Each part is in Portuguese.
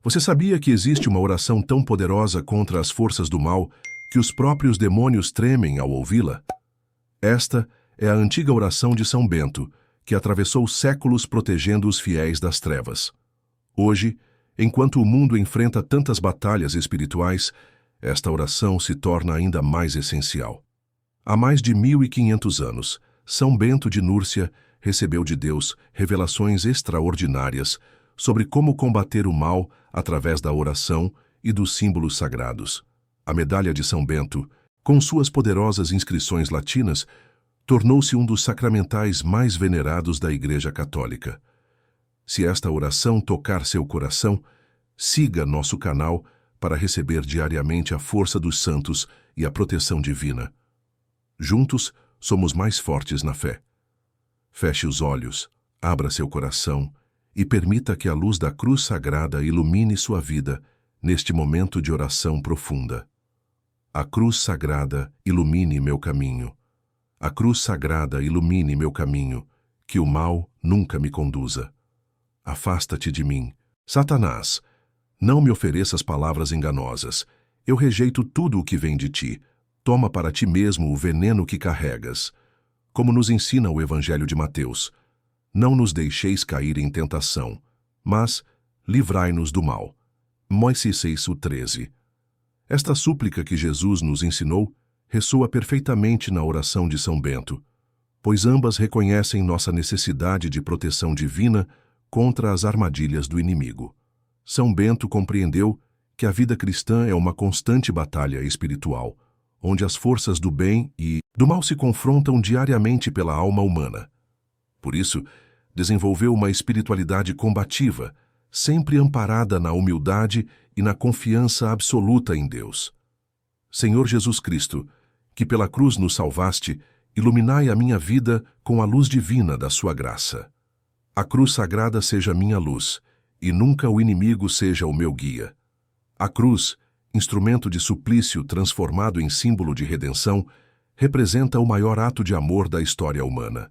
Você sabia que existe uma oração tão poderosa contra as forças do mal que os próprios demônios tremem ao ouvi-la? Esta é a antiga oração de São Bento, que atravessou séculos protegendo os fiéis das trevas. Hoje, enquanto o mundo enfrenta tantas batalhas espirituais, esta oração se torna ainda mais essencial. Há mais de 1500 anos, São Bento de Núrcia recebeu de Deus revelações extraordinárias sobre como combater o mal através da oração e dos símbolos sagrados. A medalha de São Bento, com suas poderosas inscrições latinas, tornou-se um dos sacramentais mais venerados da Igreja Católica. Se esta oração tocar seu coração, siga nosso canal para receber diariamente a força dos santos e a proteção divina. Juntos, somos mais fortes na fé. Feche os olhos, abra seu coração e permita que a luz da cruz sagrada ilumine sua vida neste momento de oração profunda. A cruz sagrada ilumine meu caminho. A cruz sagrada ilumine meu caminho, que o mal nunca me conduza. Afasta-te de mim, Satanás. Não me ofereças palavras enganosas. Eu rejeito tudo o que vem de ti. Toma para ti mesmo o veneno que carregas. Como nos ensina o Evangelho de Mateus, não nos deixeis cair em tentação, mas livrai-nos do mal. Moisés 6:13. Esta súplica que Jesus nos ensinou ressoa perfeitamente na oração de São Bento, pois ambas reconhecem nossa necessidade de proteção divina contra as armadilhas do inimigo. São Bento compreendeu que a vida cristã é uma constante batalha espiritual, onde as forças do bem e do mal se confrontam diariamente pela alma humana. Por isso, desenvolveu uma espiritualidade combativa, sempre amparada na humildade e na confiança absoluta em Deus. Senhor Jesus Cristo, que pela cruz nos salvaste, iluminai a minha vida com a luz divina da sua graça. A cruz sagrada seja minha luz, e nunca o inimigo seja o meu guia. A cruz, instrumento de suplício transformado em símbolo de redenção, representa o maior ato de amor da história humana.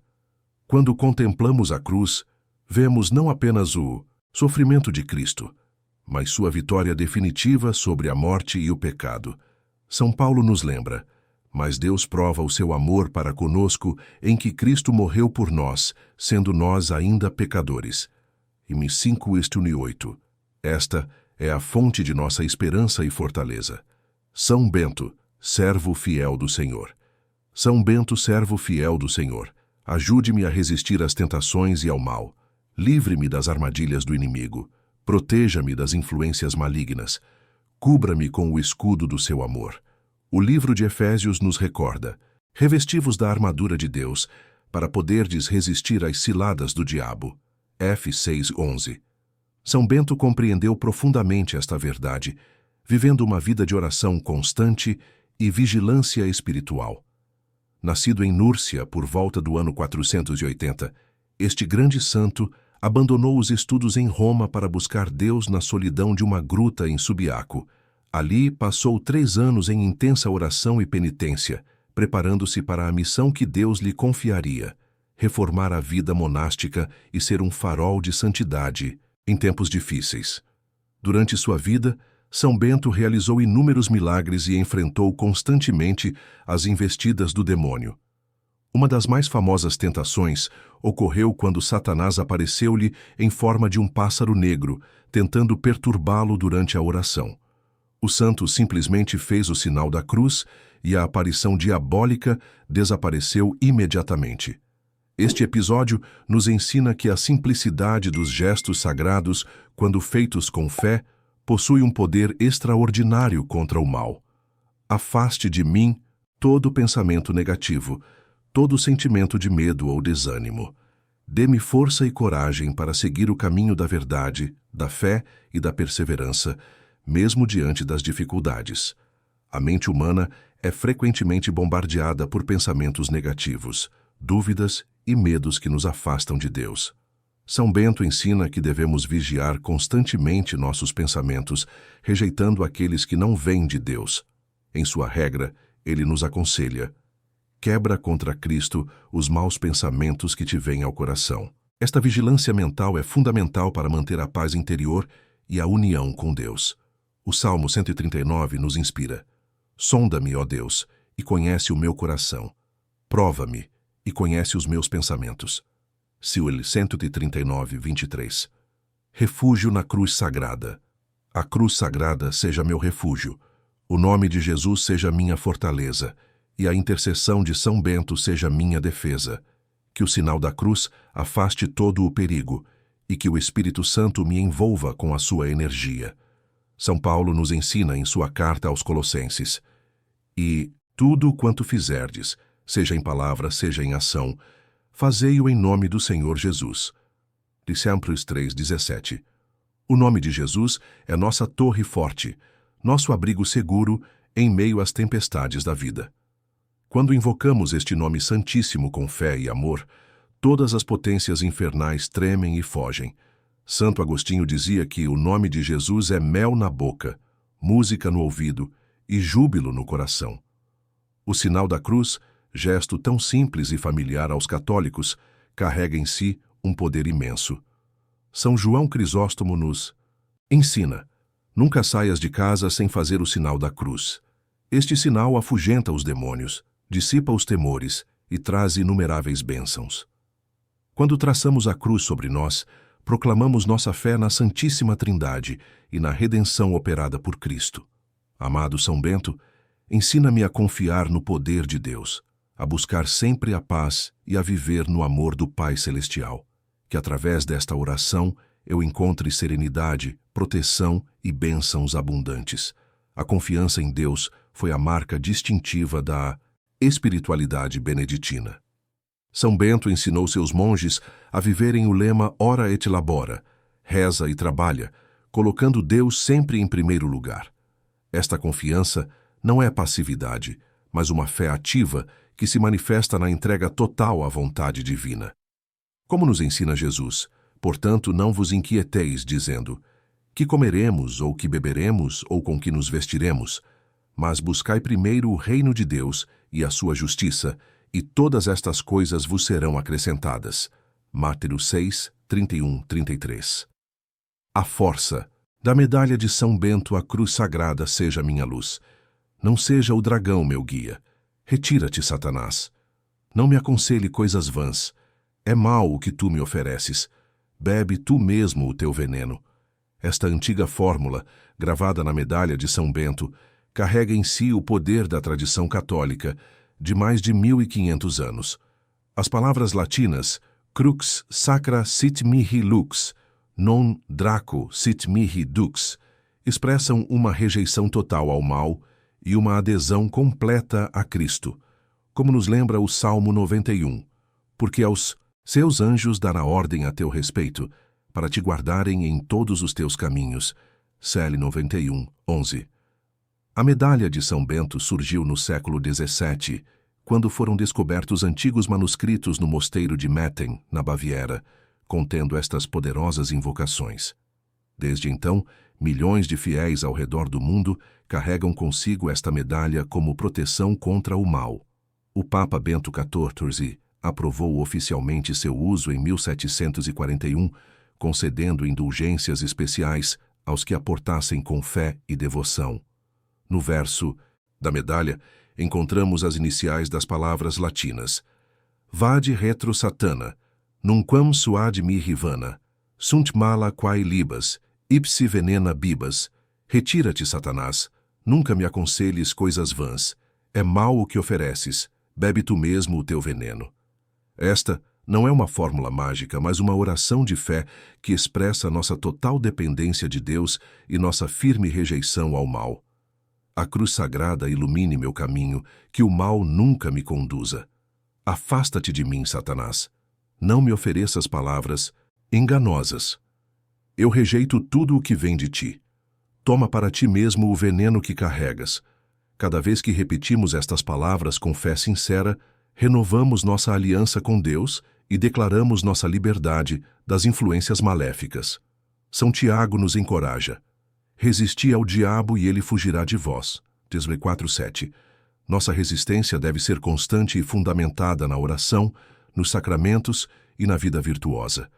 Quando contemplamos a cruz, vemos não apenas o sofrimento de Cristo, mas sua vitória definitiva sobre a morte e o pecado. São Paulo nos lembra, mas Deus prova o seu amor para conosco em que Cristo morreu por nós, sendo nós ainda pecadores. Em 5:8. Esta é a fonte de nossa esperança e fortaleza. São Bento, servo fiel do Senhor. São Bento, servo fiel do Senhor, ajude-me a resistir às tentações e ao mal. Livre-me das armadilhas do inimigo. Proteja-me das influências malignas. Cubra-me com o escudo do seu amor. O livro de Efésios nos recorda: revesti-vos da armadura de Deus, para poderdes resistir às ciladas do diabo. F. 6:11. São Bento compreendeu profundamente esta verdade, vivendo uma vida de oração constante e vigilância espiritual. Nascido em Núrcia por volta do ano 480, este grande santo abandonou os estudos em Roma para buscar Deus na solidão de uma gruta em Subiaco. Ali passou 3 anos em intensa oração e penitência, preparando-se para a missão que Deus lhe confiaria: reformar a vida monástica e ser um farol de santidade em tempos difíceis. Durante sua vida, São Bento realizou inúmeros milagres e enfrentou constantemente as investidas do demônio. Uma das mais famosas tentações ocorreu quando Satanás apareceu-lhe em forma de um pássaro negro, tentando perturbá-lo durante a oração. O santo simplesmente fez o sinal da cruz e a aparição diabólica desapareceu imediatamente. Este episódio nos ensina que a simplicidade dos gestos sagrados, quando feitos com fé, possui um poder extraordinário contra o mal. Afaste de mim todo pensamento negativo, todo sentimento de medo ou desânimo. Dê-me força e coragem para seguir o caminho da verdade, da fé e da perseverança, mesmo diante das dificuldades. A mente humana é frequentemente bombardeada por pensamentos negativos, dúvidas e medos que nos afastam de Deus. São Bento ensina que devemos vigiar constantemente nossos pensamentos, rejeitando aqueles que não vêm de Deus. Em sua regra, ele nos aconselha: quebra contra Cristo os maus pensamentos que te vêm ao coração. Esta vigilância mental é fundamental para manter a paz interior e a união com Deus. O Salmo 139 nos inspira. Sonda-me, ó Deus, e conhece o meu coração. Prova-me e conhece os meus pensamentos. Salmo 139, 23. Refúgio na cruz sagrada. A cruz sagrada seja meu refúgio. O nome de Jesus seja minha fortaleza, e a intercessão de São Bento seja minha defesa. Que o sinal da cruz afaste todo o perigo, e que o Espírito Santo me envolva com a sua energia. São Paulo nos ensina em sua carta aos Colossenses: E tudo quanto fizerdes, seja em palavra, seja em ação, fazei-o em nome do Senhor Jesus. Discípulos 3:17. O nome de Jesus é nossa torre forte, nosso abrigo seguro em meio às tempestades da vida. Quando invocamos este nome santíssimo com fé e amor, todas as potências infernais tremem e fogem. Santo Agostinho dizia que o nome de Jesus é mel na boca, música no ouvido e júbilo no coração. O sinal da cruz, gesto tão simples e familiar aos católicos, carrega em si um poder imenso. São João Crisóstomo nos ensina: nunca saias de casa sem fazer o sinal da cruz. Este sinal afugenta os demônios, dissipa os temores e traz inumeráveis bênçãos. Quando traçamos a cruz sobre nós, proclamamos nossa fé na Santíssima Trindade e na redenção operada por Cristo. Amado São Bento, ensina-me a confiar no poder de Deus, a buscar sempre a paz e a viver no amor do Pai Celestial. Que através desta oração eu encontre serenidade, proteção e bênçãos abundantes. A confiança em Deus foi a marca distintiva da espiritualidade beneditina. São Bento ensinou seus monges a viverem o lema Ora et Labora, reza e trabalha, colocando Deus sempre em primeiro lugar. Esta confiança não é passividade, mas uma fé ativa que se manifesta na entrega total à vontade divina. Como nos ensina Jesus, portanto não vos inquieteis, dizendo: que comeremos, ou que beberemos, ou com que nos vestiremos? Mas buscai primeiro o reino de Deus e a sua justiça, e todas estas coisas vos serão acrescentadas. Mateus 6, 31, 33. A força da medalha de São Bento à cruz sagrada seja minha luz. Não seja o dragão meu guia. Retira-te, Satanás. Não me aconselhe coisas vãs. É mal o que tu me ofereces. Bebe tu mesmo o teu veneno. Esta antiga fórmula, gravada na medalha de São Bento, carrega em si o poder da tradição católica de mais de 1500 anos. As palavras latinas crux sacra sit mihi lux, non draco sit mihi dux, expressam uma rejeição total ao mal e uma adesão completa a Cristo, como nos lembra o Salmo 91, porque aos seus anjos dará ordem a teu respeito, para te guardarem em todos os teus caminhos. Salmo 91, 11. A medalha de São Bento surgiu no século XVII, quando foram descobertos antigos manuscritos no mosteiro de Metten, na Baviera, contendo estas poderosas invocações. Desde então, milhões de fiéis ao redor do mundo carregam consigo esta medalha como proteção contra o mal. O Papa Bento XIV aprovou oficialmente seu uso em 1741, concedendo indulgências especiais aos que a portassem com fé e devoção. No verso da medalha, encontramos as iniciais das palavras latinas: Vade retro satana, nunquam suade mihi vana, sunt mala quae libas, ipsi venena bibas. Retira-te, Satanás, nunca me aconselhes coisas vãs. É mal o que ofereces, bebe tu mesmo o teu veneno. Esta não é uma fórmula mágica, mas uma oração de fé que expressa nossa total dependência de Deus e nossa firme rejeição ao mal. A cruz sagrada ilumine meu caminho, que o mal nunca me conduza. Afasta-te de mim, Satanás. Não me ofereças palavras enganosas. Eu rejeito tudo o que vem de ti. Toma para ti mesmo o veneno que carregas. Cada vez que repetimos estas palavras com fé sincera, renovamos nossa aliança com Deus e declaramos nossa liberdade das influências maléficas. São Tiago nos encoraja: resisti ao diabo e ele fugirá de vós. Tesle 4:7. Nossa resistência deve ser constante e fundamentada na oração, nos sacramentos e na vida virtuosa.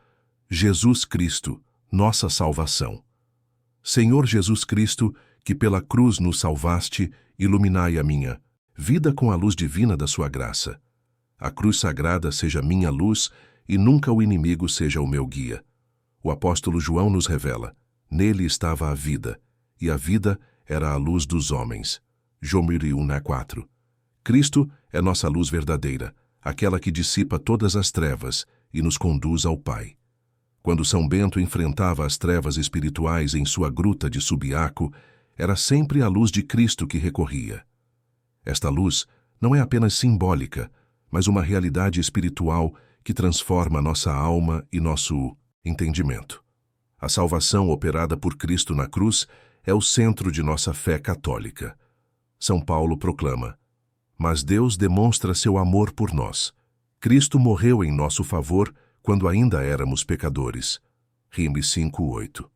Jesus Cristo, nossa salvação. Senhor Jesus Cristo, que pela cruz nos salvaste, iluminai a minha vida com a luz divina da sua graça. A cruz sagrada seja minha luz e nunca o inimigo seja o meu guia. O apóstolo João nos revela: nele estava a vida, e a vida era a luz dos homens. João 1:4. Cristo é nossa luz verdadeira, aquela que dissipa todas as trevas e nos conduz ao Pai. Quando São Bento enfrentava as trevas espirituais em sua gruta de Subiaco, era sempre a luz de Cristo que recorria. Esta luz não é apenas simbólica, mas uma realidade espiritual que transforma nossa alma e nosso entendimento. A salvação operada por Cristo na cruz é o centro de nossa fé católica. São Paulo proclama: mas Deus demonstra seu amor por nós. Cristo morreu em nosso favor quando ainda éramos pecadores. Rim 5:8.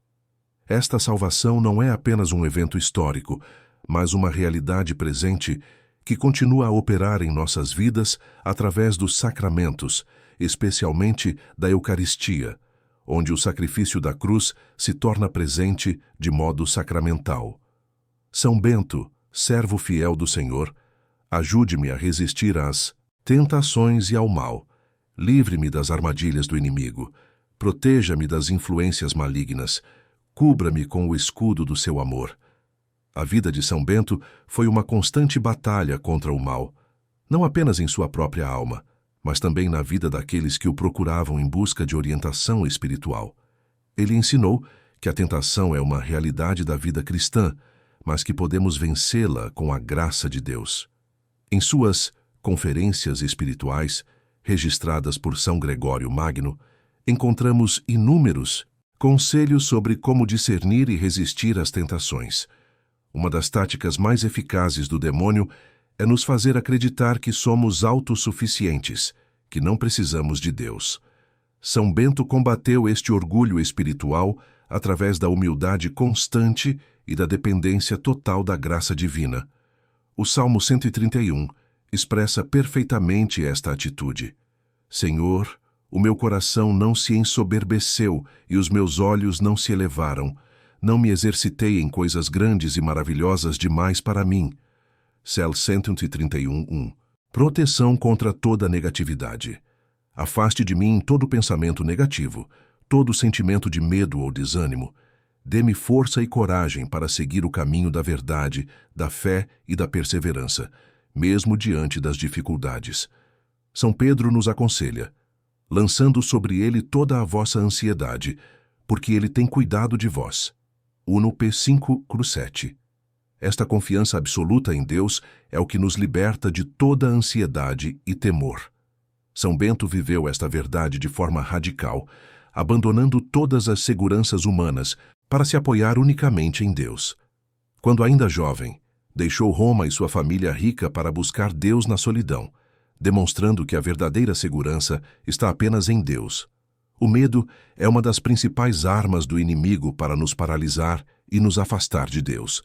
Esta salvação não é apenas um evento histórico, mas uma realidade presente que continua a operar em nossas vidas através dos sacramentos, especialmente da Eucaristia, onde o sacrifício da cruz se torna presente de modo sacramental. São Bento, servo fiel do Senhor, ajude-me a resistir às tentações e ao mal. Livre-me das armadilhas do inimigo. Proteja-me das influências malignas. Cubra-me com o escudo do seu amor. A vida de São Bento foi uma constante batalha contra o mal, não apenas em sua própria alma, mas também na vida daqueles que o procuravam em busca de orientação espiritual. Ele ensinou que a tentação é uma realidade da vida cristã, mas que podemos vencê-la com a graça de Deus. Em suas conferências espirituais, registradas por São Gregório Magno, encontramos inúmeros conselhos sobre como discernir e resistir às tentações. Uma das táticas mais eficazes do demônio é nos fazer acreditar que somos autossuficientes, que não precisamos de Deus. São Bento combateu este orgulho espiritual através da humildade constante e da dependência total da graça divina. O Salmo 131 expressa perfeitamente esta atitude. Senhor, o meu coração não se ensoberbeceu e os meus olhos não se elevaram. Não me exercitei em coisas grandes e maravilhosas demais para mim. Cel 131:1. Proteção contra toda negatividade. Afaste de mim todo pensamento negativo, todo sentimento de medo ou desânimo. Dê-me força e coragem para seguir o caminho da verdade, da fé e da perseverança, mesmo diante das dificuldades. São Pedro nos aconselha: lançando sobre ele toda a vossa ansiedade, porque ele tem cuidado de vós. 1 P 5:7. Esta confiança absoluta em Deus é o que nos liberta de toda ansiedade e temor. São Bento viveu esta verdade de forma radical, abandonando todas as seguranças humanas para se apoiar unicamente em Deus. Quando ainda jovem, deixou Roma e sua família rica para buscar Deus na solidão, demonstrando que a verdadeira segurança está apenas em Deus. O medo é uma das principais armas do inimigo para nos paralisar e nos afastar de Deus.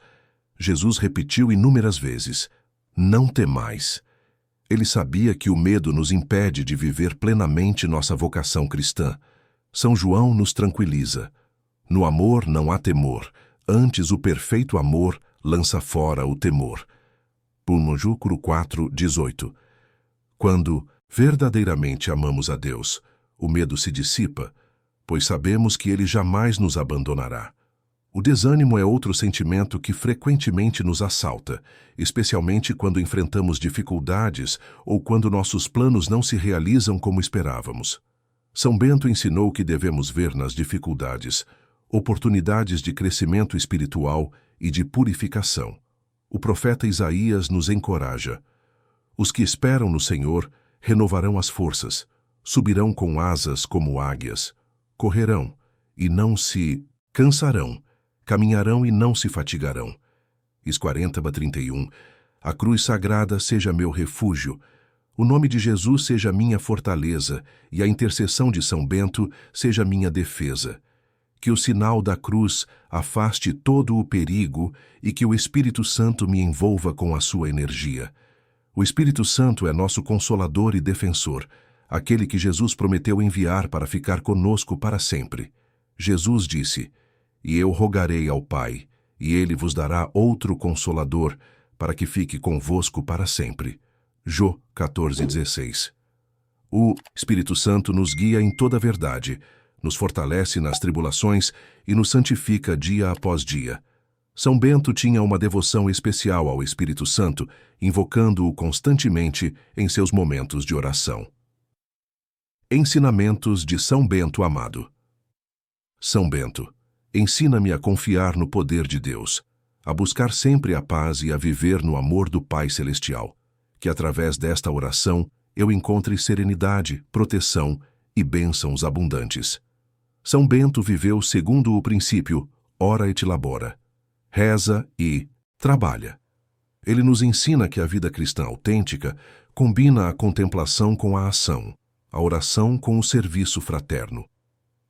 Jesus repetiu inúmeras vezes: não temais. Ele sabia que o medo nos impede de viver plenamente nossa vocação cristã. São João nos tranquiliza: no amor não há temor, antes o perfeito amor lança fora o temor. 1 João 4:18. Quando verdadeiramente amamos a Deus, o medo se dissipa, pois sabemos que Ele jamais nos abandonará. O desânimo é outro sentimento que frequentemente nos assalta, especialmente quando enfrentamos dificuldades ou quando nossos planos não se realizam como esperávamos. São Bento ensinou que devemos ver nas dificuldades oportunidades de crescimento espiritual e de purificação. O profeta Isaías nos encoraja: os que esperam no Senhor renovarão as forças, subirão com asas como águias, correrão e não se cansarão, caminharão e não se fatigarão. Is 40:31. A cruz sagrada seja meu refúgio, o nome de Jesus seja minha fortaleza e a intercessão de São Bento seja minha defesa. Que o sinal da cruz afaste todo o perigo e que o Espírito Santo me envolva com a sua energia. O Espírito Santo é nosso consolador e defensor, aquele que Jesus prometeu enviar para ficar conosco para sempre. Jesus disse: e eu rogarei ao Pai, e ele vos dará outro Consolador, para que fique convosco para sempre. Jó 14:16. O Espírito Santo nos guia em toda a verdade, nos fortalece nas tribulações e nos santifica dia após dia. São Bento tinha uma devoção especial ao Espírito Santo, invocando-o constantemente em seus momentos de oração. Ensinamentos de São Bento Amado. São Bento, ensina-me a confiar no poder de Deus, a buscar sempre a paz e a viver no amor do Pai Celestial, que através desta oração eu encontre serenidade, proteção e bênçãos abundantes. São Bento viveu segundo o princípio ora et labora, reza e trabalha. Ele nos ensina que a vida cristã autêntica combina a contemplação com a ação, a oração com o serviço fraterno.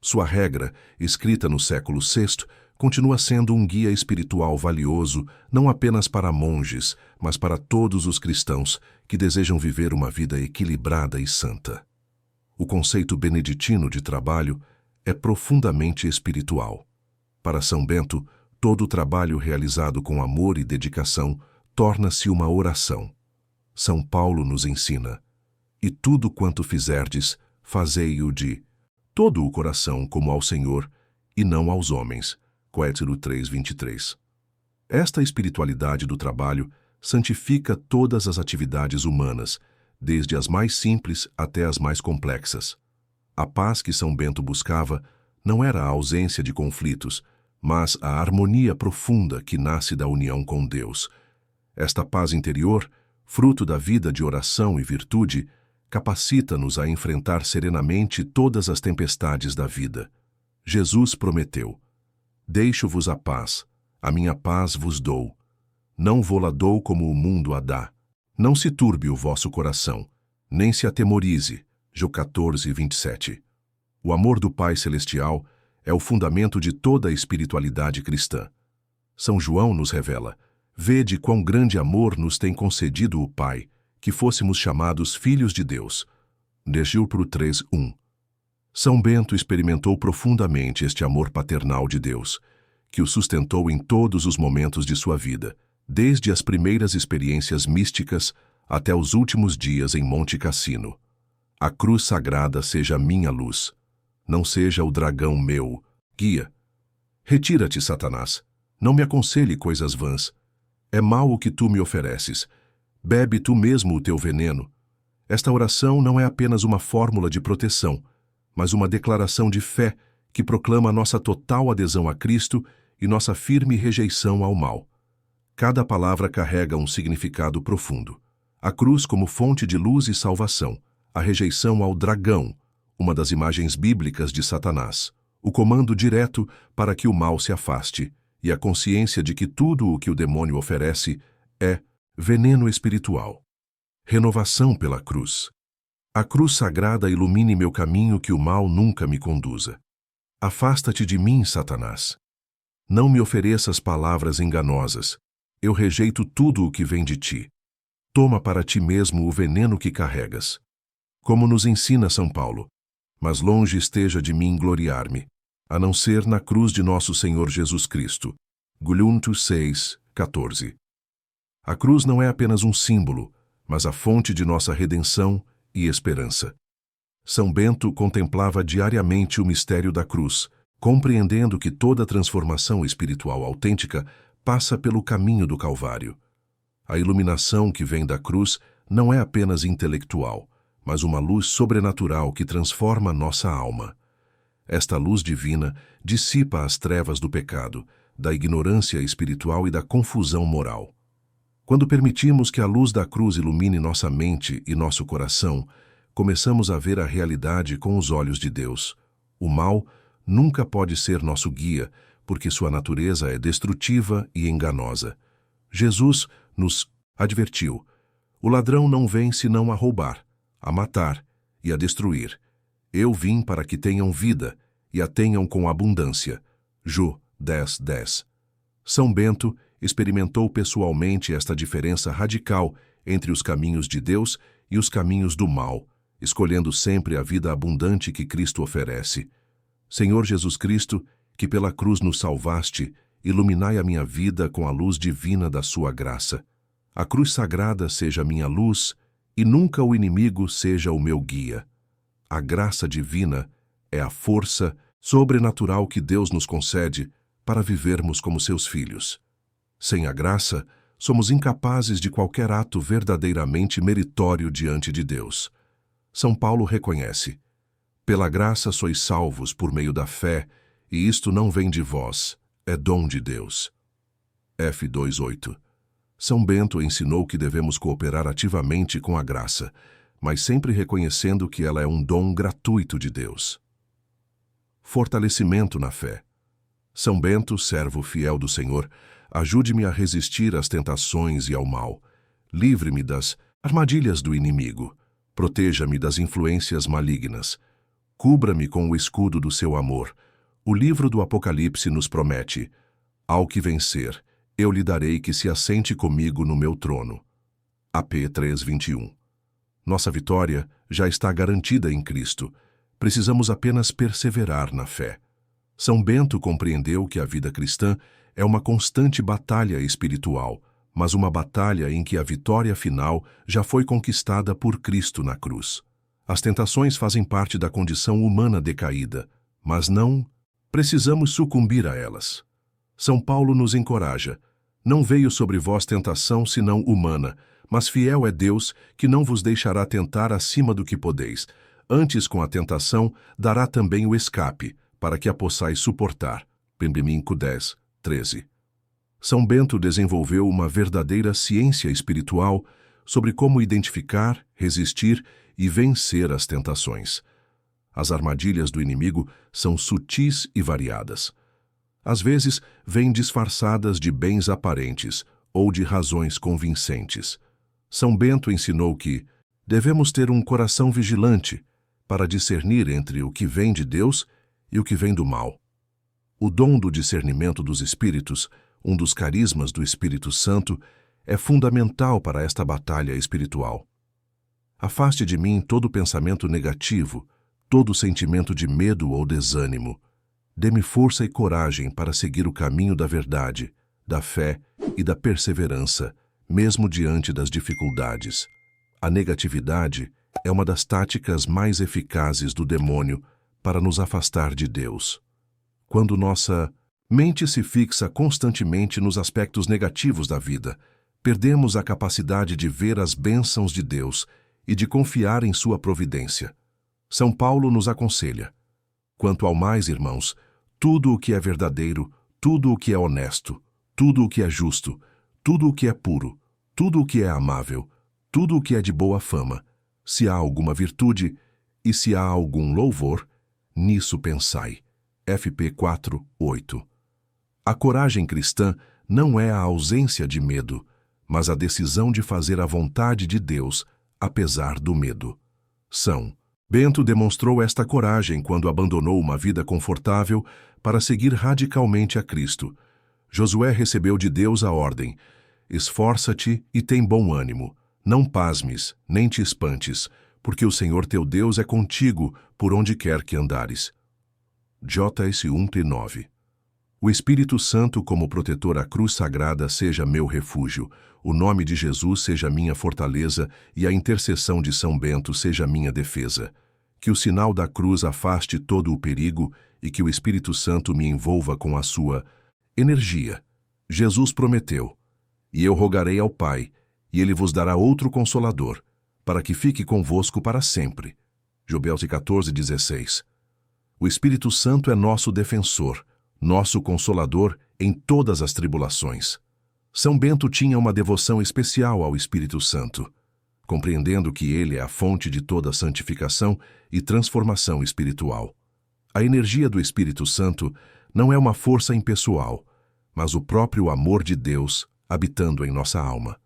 Sua regra, escrita no século VI, continua sendo um guia espiritual valioso não apenas para monges, mas para todos os cristãos que desejam viver uma vida equilibrada e santa. O conceito beneditino de trabalho é profundamente espiritual. Para São Bento, todo o trabalho realizado com amor e dedicação torna-se uma oração. São Paulo nos ensina: e tudo quanto fizerdes, fazei-o de todo o coração como ao Senhor e não aos homens. Quétiro 3:23. Esta espiritualidade do trabalho santifica todas as atividades humanas, desde as mais simples até as mais complexas. A paz que São Bento buscava não era a ausência de conflitos, mas a harmonia profunda que nasce da união com Deus. Esta paz interior, fruto da vida de oração e virtude, capacita-nos a enfrentar serenamente todas as tempestades da vida. Jesus prometeu: deixo-vos a minha paz vos dou. Não vô-la dou como o mundo a dá. Não se turbe o vosso coração, nem se atemorize. Jó 14:27. O amor do Pai Celestial é o fundamento de toda a espiritualidade cristã. São João nos revela: vede quão grande amor nos tem concedido o Pai, que fôssemos chamados filhos de Deus. Negíporo 3:1. São Bento experimentou profundamente este amor paternal de Deus, que o sustentou em todos os momentos de sua vida, desde as primeiras experiências místicas até os últimos dias em Monte Cassino. A cruz sagrada seja minha luz, não seja o dragão meu guia. Retira-te, Satanás, não me aconselhe coisas vãs. É mal o que tu me ofereces. Bebe tu mesmo o teu veneno. Esta oração não é apenas uma fórmula de proteção, mas uma declaração de fé que proclama nossa total adesão a Cristo e nossa firme rejeição ao mal. Cada palavra carrega um significado profundo. A cruz como fonte de luz e salvação, a rejeição ao dragão, uma das imagens bíblicas de Satanás, o comando direto para que o mal se afaste, e a consciência de que tudo o que o demônio oferece é veneno espiritual. Renovação pela cruz. A cruz sagrada ilumine meu caminho, que o mal nunca me conduza. Afasta-te de mim, Satanás. Não me ofereças palavras enganosas. Eu rejeito tudo o que vem de ti. Toma para ti mesmo o veneno que carregas. Como nos ensina São Paulo: mas longe esteja de mim gloriar-me, a não ser na cruz de nosso Senhor Jesus Cristo. Gálatas 6:14. A cruz não é apenas um símbolo, mas a fonte de nossa redenção e esperança. São Bento contemplava diariamente o mistério da cruz, compreendendo que toda transformação espiritual autêntica passa pelo caminho do Calvário. A iluminação que vem da cruz não é apenas intelectual, mas uma luz sobrenatural que transforma nossa alma. Esta luz divina dissipa as trevas do pecado, da ignorância espiritual e da confusão moral. Quando permitimos que a luz da cruz ilumine nossa mente e nosso coração, começamos a ver a realidade com os olhos de Deus. O mal nunca pode ser nosso guia, porque sua natureza é destrutiva e enganosa. Jesus nos advertiu: o ladrão não vem senão a roubar, a matar e a destruir. Eu vim para que tenham vida e a tenham com abundância. Jó 10:10. São Bento experimentou pessoalmente esta diferença radical entre os caminhos de Deus e os caminhos do mal, escolhendo sempre a vida abundante que Cristo oferece. Senhor Jesus Cristo, que pela cruz nos salvaste, iluminai a minha vida com a luz divina da sua graça. A cruz sagrada seja minha luz, e nunca o inimigo seja o meu guia. A graça divina é a força sobrenatural que Deus nos concede para vivermos como seus filhos. Sem a graça, somos incapazes de qualquer ato verdadeiramente meritório diante de Deus. São Paulo reconhece: pela graça sois salvos por meio da fé, e isto não vem de vós, é dom de Deus. F. 2:8. São Bento ensinou que devemos cooperar ativamente com a graça, mas sempre reconhecendo que ela é um dom gratuito de Deus. Fortalecimento na fé. São Bento, servo fiel do Senhor, ajude-me a resistir às tentações e ao mal. Livre-me das armadilhas do inimigo. Proteja-me das influências malignas. Cubra-me com o escudo do seu amor. O livro do Apocalipse nos promete: ao que vencer, eu lhe darei que se assente comigo no meu trono. AP 3:21. Nossa vitória já está garantida em Cristo. Precisamos apenas perseverar na fé. São Bento compreendeu que a vida cristã é uma constante batalha espiritual, mas uma batalha em que a vitória final já foi conquistada por Cristo na cruz. As tentações fazem parte da condição humana decaída, mas não precisamos sucumbir a elas. São Paulo nos encoraja: não veio sobre vós tentação senão humana, mas fiel é Deus, que não vos deixará tentar acima do que podeis. Antes, com a tentação, dará também o escape, para que a possais suportar. 10:13. São Bento desenvolveu uma verdadeira ciência espiritual sobre como identificar, resistir e vencer as tentações. As armadilhas do inimigo são sutis e variadas. Às vezes, vêm disfarçadas de bens aparentes ou de razões convincentes. São Bento ensinou que devemos ter um coração vigilante para discernir entre o que vem de Deus e o que vem do mal. O dom do discernimento dos espíritos, um dos carismas do Espírito Santo, é fundamental para esta batalha espiritual. Afaste de mim todo pensamento negativo, todo sentimento de medo ou desânimo. Dê-me força e coragem para seguir o caminho da verdade, da fé e da perseverança, mesmo diante das dificuldades. A negatividade é uma das táticas mais eficazes do demônio para nos afastar de Deus. Quando nossa mente se fixa constantemente nos aspectos negativos da vida, perdemos a capacidade de ver as bênçãos de Deus e de confiar em sua providência. São Paulo nos aconselha: quanto ao mais, irmãos, tudo o que é verdadeiro, tudo o que é honesto, tudo o que é justo, tudo o que é puro, tudo o que é amável, tudo o que é de boa fama, se há alguma virtude e se há algum louvor, nisso pensai. FP 4:8. A coragem cristã não é a ausência de medo, mas a decisão de fazer a vontade de Deus, apesar do medo. São Bento demonstrou esta coragem quando abandonou uma vida confortável para seguir radicalmente a Cristo. Josué recebeu de Deus a ordem: esforça-te e tem bom ânimo, não pasmes, nem te espantes, porque o Senhor teu Deus é contigo por onde quer que andares. JS 1:9. O Espírito Santo como protetor à cruz sagrada seja meu refúgio, o nome de Jesus seja minha fortaleza e a intercessão de São Bento seja minha defesa. Que o sinal da cruz afaste todo o perigo e que o Espírito Santo me envolva com a sua energia. Jesus prometeu: e eu rogarei ao Pai, e ele vos dará outro Consolador, para que fique convosco para sempre. Joel 14:16. O Espírito Santo é nosso defensor, nosso Consolador em todas as tribulações. São Bento tinha uma devoção especial ao Espírito Santo, compreendendo que ele é a fonte de toda santificação e transformação espiritual. A energia do Espírito Santo não é uma força impessoal, mas o próprio amor de Deus habitando em nossa alma.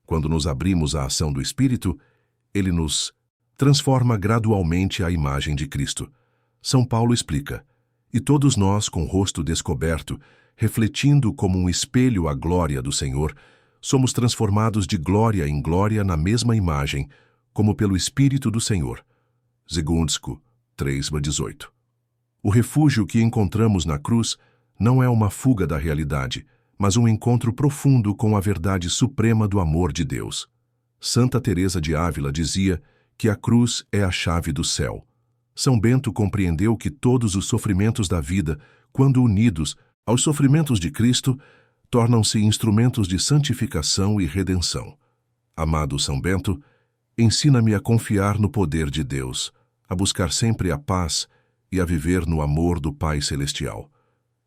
Quando nos abrimos à ação do Espírito, ele nos transforma gradualmente à imagem de Cristo. São Paulo explica: e todos nós, com o rosto descoberto, refletindo como um espelho a glória do Senhor, somos transformados de glória em glória na mesma imagem, como pelo Espírito do Senhor. Segundsko 3:18. O refúgio que encontramos na cruz não é uma fuga da realidade, mas um encontro profundo com a verdade suprema do amor de Deus. Santa Teresa de Ávila dizia que a cruz é a chave do céu. São Bento compreendeu que todos os sofrimentos da vida, quando unidos aos sofrimentos de Cristo, tornam-se instrumentos de santificação e redenção. Amado São Bento, ensina-me a confiar no poder de Deus, a buscar sempre a paz e a viver no amor do Pai Celestial.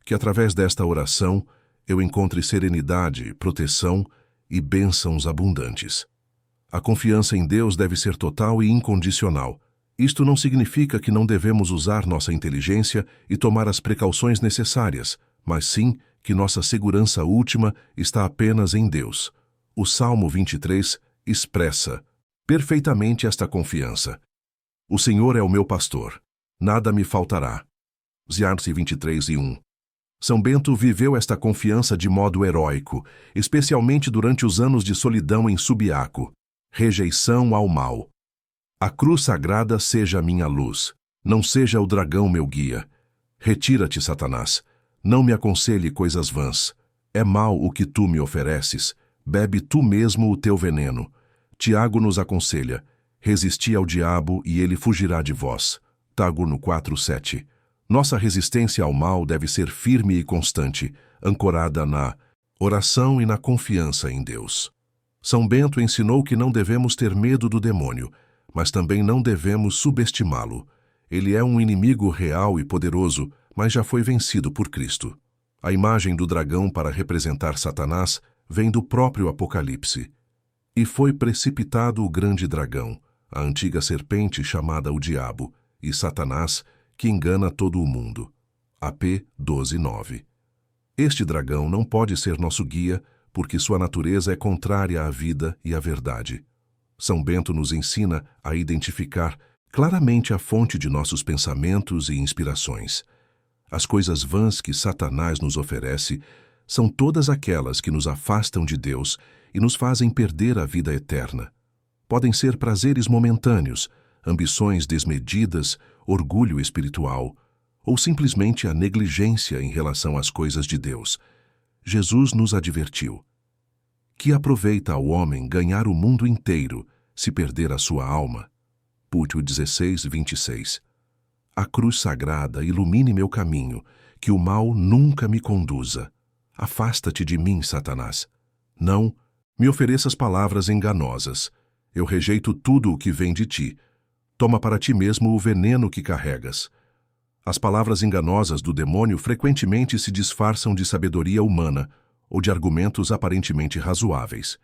Que através desta oração eu encontre serenidade, proteção e bênçãos abundantes. A confiança em Deus deve ser total e incondicional. Isto não significa que não devemos usar nossa inteligência e tomar as precauções necessárias, mas sim que nossa segurança última está apenas em Deus. O Salmo 23 expressa perfeitamente esta confiança. O Senhor é o meu pastor, nada me faltará. Ziarce 23:1. São Bento viveu esta confiança de modo heróico, especialmente durante os anos de solidão em Subiaco. Rejeição ao mal. A cruz sagrada seja a minha luz, não seja o dragão meu guia. Retira-te, Satanás, não me aconselhe coisas vãs. É mal o que tu me ofereces, bebe tu mesmo o teu veneno. Tiago nos aconselha, resisti ao diabo e ele fugirá de vós. Tágono 4:7. Nossa resistência ao mal deve ser firme e constante, ancorada na oração e na confiança em Deus. São Bento ensinou que não devemos ter medo do demônio, mas também não devemos subestimá-lo. Ele é um inimigo real e poderoso, mas já foi vencido por Cristo. A imagem do dragão para representar Satanás vem do próprio Apocalipse. E foi precipitado o grande dragão, a antiga serpente chamada o Diabo, e Satanás, que engana todo o mundo. AP 12:9. Este dragão não pode ser nosso guia, porque sua natureza é contrária à vida e à verdade. São Bento nos ensina a identificar claramente a fonte de nossos pensamentos e inspirações. As coisas vãs que Satanás nos oferece são todas aquelas que nos afastam de Deus e nos fazem perder a vida eterna. Podem ser prazeres momentâneos, ambições desmedidas, orgulho espiritual, ou simplesmente a negligência em relação às coisas de Deus. Jesus nos advertiu: que aproveita ao homem ganhar o mundo inteiro se perder a sua alma? Púlpito 16:26. A cruz sagrada ilumine meu caminho, que o mal nunca me conduza. Afasta-te de mim, Satanás. Não me ofereças palavras enganosas. Eu rejeito tudo o que vem de ti. Toma para ti mesmo o veneno que carregas. As palavras enganosas do demônio frequentemente se disfarçam de sabedoria humana ou de argumentos aparentemente razoáveis.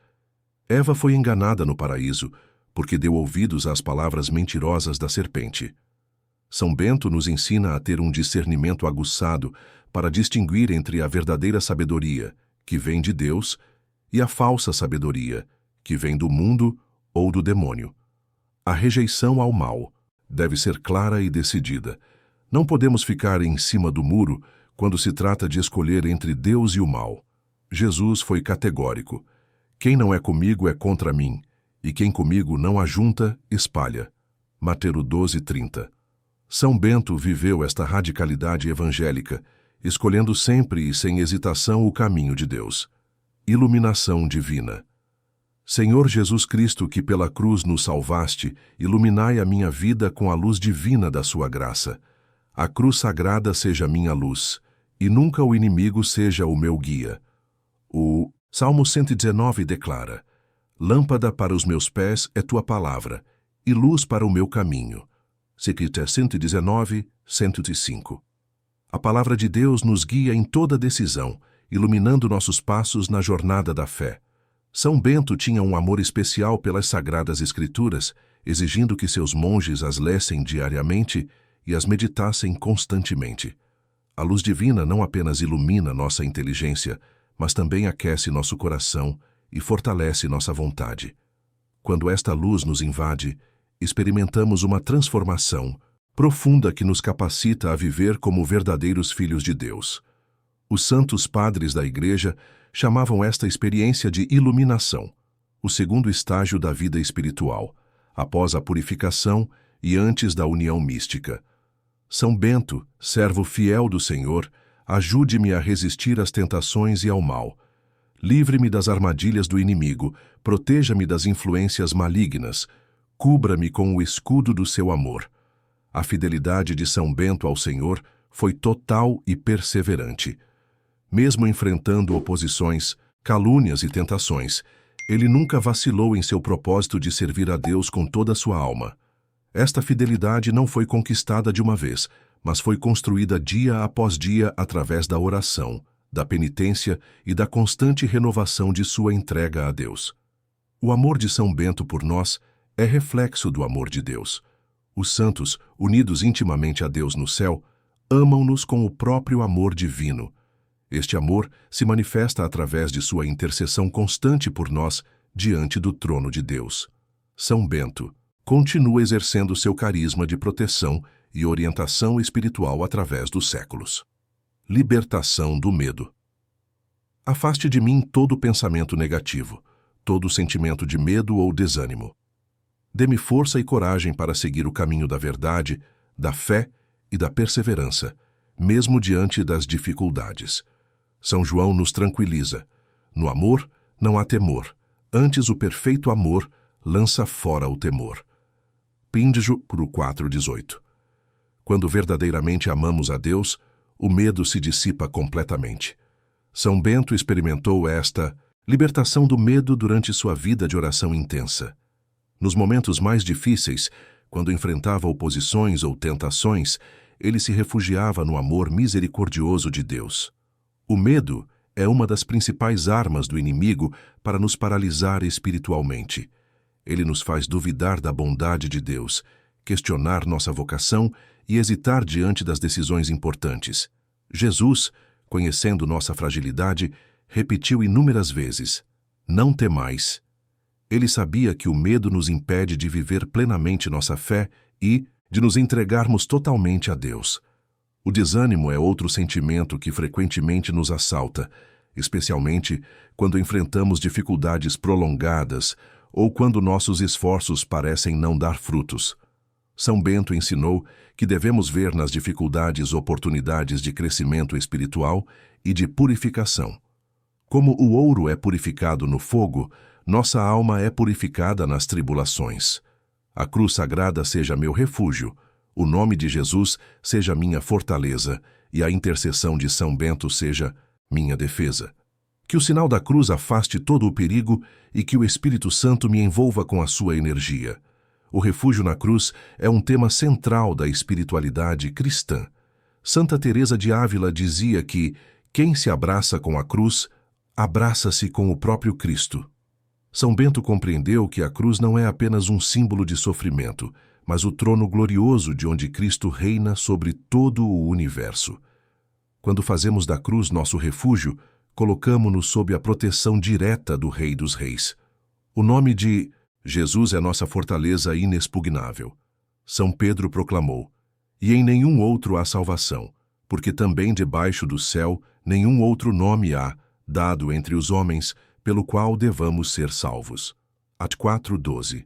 Eva foi enganada no paraíso porque deu ouvidos às palavras mentirosas da serpente. São Bento nos ensina a ter um discernimento aguçado para distinguir entre a verdadeira sabedoria, que vem de Deus, e a falsa sabedoria, que vem do mundo ou do demônio. A rejeição ao mal deve ser clara e decidida. Não podemos ficar em cima do muro quando se trata de escolher entre Deus e o mal. Jesus foi categórico: quem não é comigo é contra mim, e quem comigo não ajunta, espalha. Mateus 12:30. São Bento viveu esta radicalidade evangélica, escolhendo sempre e sem hesitação o caminho de Deus. Iluminação divina. Senhor Jesus Cristo, que pela cruz nos salvaste, iluminai a minha vida com a luz divina da sua graça. A cruz sagrada seja minha luz, e nunca o inimigo seja o meu guia. O Salmo 119 declara: lâmpada para os meus pés é tua palavra, e luz para o meu caminho. Secreta 119, 105. A palavra de Deus nos guia em toda decisão, iluminando nossos passos na jornada da fé. São Bento tinha um amor especial pelas Sagradas Escrituras, exigindo que seus monges as lessem diariamente e as meditassem constantemente. A luz divina não apenas ilumina nossa inteligência, mas também aquece nosso coração e fortalece nossa vontade. Quando esta luz nos invade, experimentamos uma transformação profunda que nos capacita a viver como verdadeiros filhos de Deus. Os santos padres da Igreja chamavam esta experiência de iluminação, o segundo estágio da vida espiritual, após a purificação e antes da união mística. São Bento, servo fiel do Senhor, ajude-me a resistir às tentações e ao mal. Livre-me das armadilhas do inimigo, proteja-me das influências malignas, cubra-me com o escudo do seu amor. A fidelidade de São Bento ao Senhor foi total e perseverante. Mesmo enfrentando oposições, calúnias e tentações, ele nunca vacilou em seu propósito de servir a Deus com toda a sua alma. Esta fidelidade não foi conquistada de uma vez, mas foi construída dia após dia através da oração, da penitência e da constante renovação de sua entrega a Deus. O amor de São Bento por nós é reflexo do amor de Deus. Os santos, unidos intimamente a Deus no céu, amam-nos com o próprio amor divino. Este amor se manifesta através de sua intercessão constante por nós diante do trono de Deus. São Bento continua exercendo seu carisma de proteção e orientação espiritual através dos séculos. Libertação do medo. Afaste de mim todo pensamento negativo, todo sentimento de medo ou desânimo. Dê-me força e coragem para seguir o caminho da verdade, da fé e da perseverança, mesmo diante das dificuldades. São João nos tranquiliza. No amor não há temor, antes o perfeito amor lança fora o temor. Píndijo 4:18. Quando verdadeiramente amamos a Deus, o medo se dissipa completamente. São Bento experimentou esta libertação do medo durante sua vida de oração intensa. Nos momentos mais difíceis, quando enfrentava oposições ou tentações, ele se refugiava no amor misericordioso de Deus. O medo é uma das principais armas do inimigo para nos paralisar espiritualmente. Ele nos faz duvidar da bondade de Deus, questionar nossa vocação e hesitar diante das decisões importantes. Jesus, conhecendo nossa fragilidade, repetiu inúmeras vezes: "Não temais." Ele sabia que o medo nos impede de viver plenamente nossa fé e de nos entregarmos totalmente a Deus. O desânimo é outro sentimento que frequentemente nos assalta, especialmente quando enfrentamos dificuldades prolongadas ou quando nossos esforços parecem não dar frutos. São Bento ensinou que devemos ver nas dificuldades oportunidades de crescimento espiritual e de purificação. Como o ouro é purificado no fogo, nossa alma é purificada nas tribulações. A cruz sagrada seja meu refúgio, o nome de Jesus seja minha fortaleza e a intercessão de São Bento seja minha defesa. Que o sinal da cruz afaste todo o perigo e que o Espírito Santo me envolva com a sua energia. O refúgio na cruz é um tema central da espiritualidade cristã. Santa Teresa de Ávila dizia que quem se abraça com a cruz, abraça-se com o próprio Cristo. São Bento compreendeu que a cruz não é apenas um símbolo de sofrimento, mas o trono glorioso de onde Cristo reina sobre todo o universo. Quando fazemos da cruz nosso refúgio, colocamo-nos sob a proteção direta do Rei dos Reis. O nome de Jesus é nossa fortaleza inexpugnável. São Pedro proclamou: "E em nenhum outro há salvação, porque também debaixo do céu nenhum outro nome há, dado entre os homens, pelo qual devamos ser salvos." Atos 4:12.